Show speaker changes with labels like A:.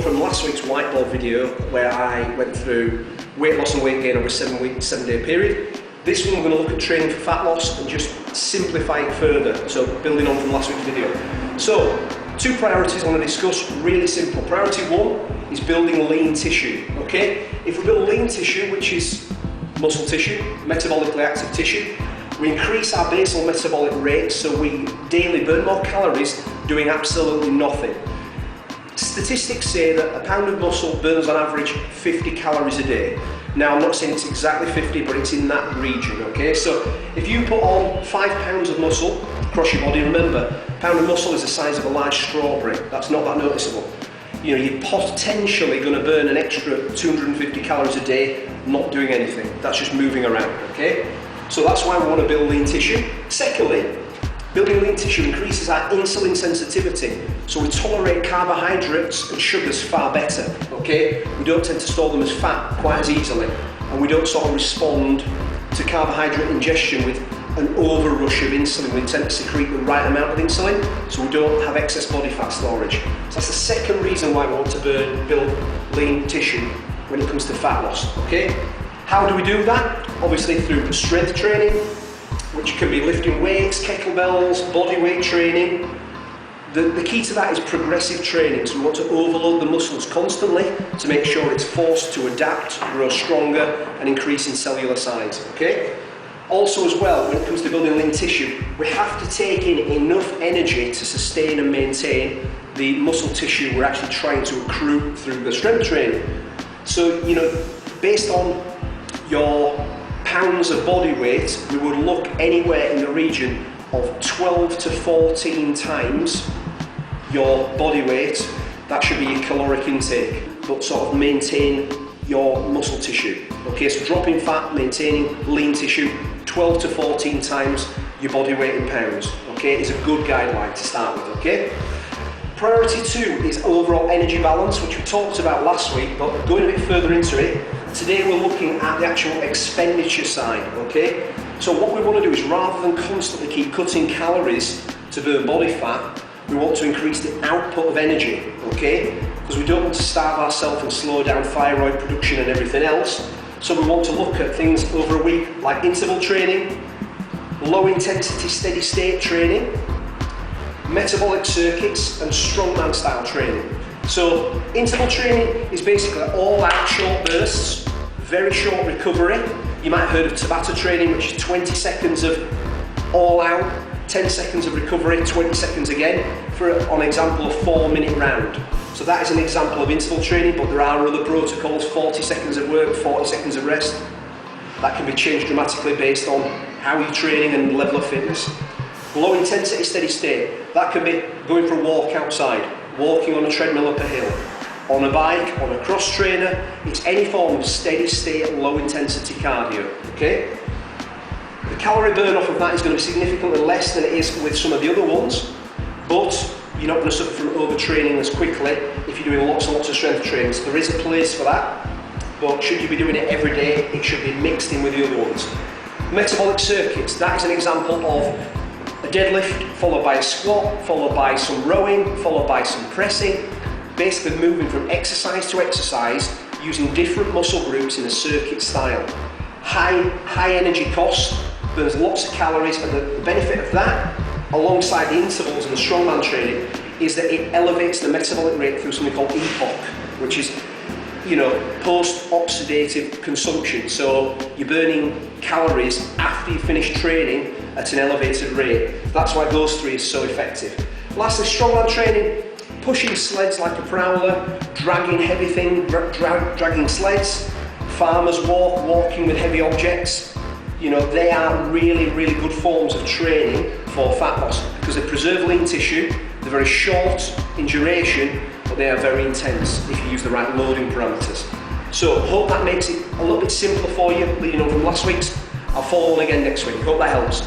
A: From last week's white ball video where I went through weight loss and weight gain over a 7-day period, this one we're going to look at training for fat loss and just simplify it further, so building on from last week's video. So, two priorities I want to discuss, really simple. Priority one is building lean tissue, okay? If we build lean tissue, which is muscle tissue, metabolically active tissue, we increase our basal metabolic rate, so we daily burn more calories doing absolutely nothing. Statistics say that a pound of muscle burns on average 50 calories a day. Now, I'm not saying it's exactly 50, but it's in that region, okay? So if you put on 5 pounds of muscle across your body, remember, a pound of muscle is the size of a large strawberry. That's not that noticeable. You know, you're potentially going to burn an extra 250 calories a day not doing anything. That's just moving around, okay? So that's why we want to build lean tissue. Secondly, building lean tissue increases our insulin sensitivity, so we tolerate carbohydrates and sugars far better, okay? We don't tend to store them as fat quite as easily, and we don't sort of respond to carbohydrate ingestion with an overrush of insulin. We tend to secrete the right amount of insulin, so we don't have excess body fat storage. So that's the second reason why we want to build lean tissue when it comes to fat loss, okay? How do we do that? Obviously through strength training, which can be lifting weights, kettlebells, body weight training. The key to that is progressive training, so we want to overload the muscles constantly to make sure it's forced to adapt, grow stronger, and increase in cellular size, okay? Also as well, when it comes to building lean tissue, we have to take in enough energy to sustain and maintain the muscle tissue we're actually trying to accrue through the strength training. So, you know, based on your pounds of body weight, we would look anywhere in the region of 12 to 14 times your body weight. That should be your caloric intake, but sort of maintain your muscle tissue. Okay, so dropping fat, maintaining lean tissue, 12 to 14 times your body weight in pounds. Okay, is a good guideline to start with, okay? Priority two is overall energy balance, which we talked about last week, but going a bit further into it, today we're looking at the actual expenditure side, okay? So what we want to do is, rather than constantly keep cutting calories to burn body fat, we want to increase the output of energy, okay? Because we don't want to starve ourselves and slow down thyroid production and everything else. So we want to look at things over a week like interval training, low intensity steady state training, metabolic circuits, and strongman style training. So interval training is basically all out short bursts, very short recovery. You might have heard of Tabata training, which is 20 seconds of all out, 10 seconds of recovery, 20 seconds again, for an example of 4-minute round. So that is an example of interval training, but there are other protocols, 40 seconds of work, 40 seconds of rest. That can be changed dramatically based on how you're training and level of fitness. Low intensity steady state, that can be going for a walk outside, walking on a treadmill up a hill, on a bike, on a cross trainer. It's any form of steady state, low intensity cardio, okay? The calorie burn off of that is going to be significantly less than it is with some of the other ones, but you're not going to suffer from overtraining as quickly if you're doing lots and lots of strength training. So there is a place for that, but should you be doing it every day, it should be mixed in with the other ones. Metabolic circuits, that is an example of a deadlift followed by a squat, followed by some rowing, followed by some pressing, basically moving from exercise to exercise using different muscle groups in a circuit style. High energy cost, burns lots of calories, and the benefit of that, alongside the intervals and the strongman training, is that it elevates the metabolic rate through something called EPOC, which is, you know, post-oxidative consumption. So you're burning calories after you finish training at an elevated rate. That's why those three is so effective. Lastly, strongman training, pushing sleds like a prowler, dragging heavy things, dragging sleds, farmer's walk, walking with heavy objects. You know, they are really, really good forms of training for fat loss because they preserve lean tissue, they're very short in duration, but they are very intense if you use the right loading parameters. So, hope that makes it a little bit simpler for you, leading on from last week's. I'll follow on again next week. Hope that helps.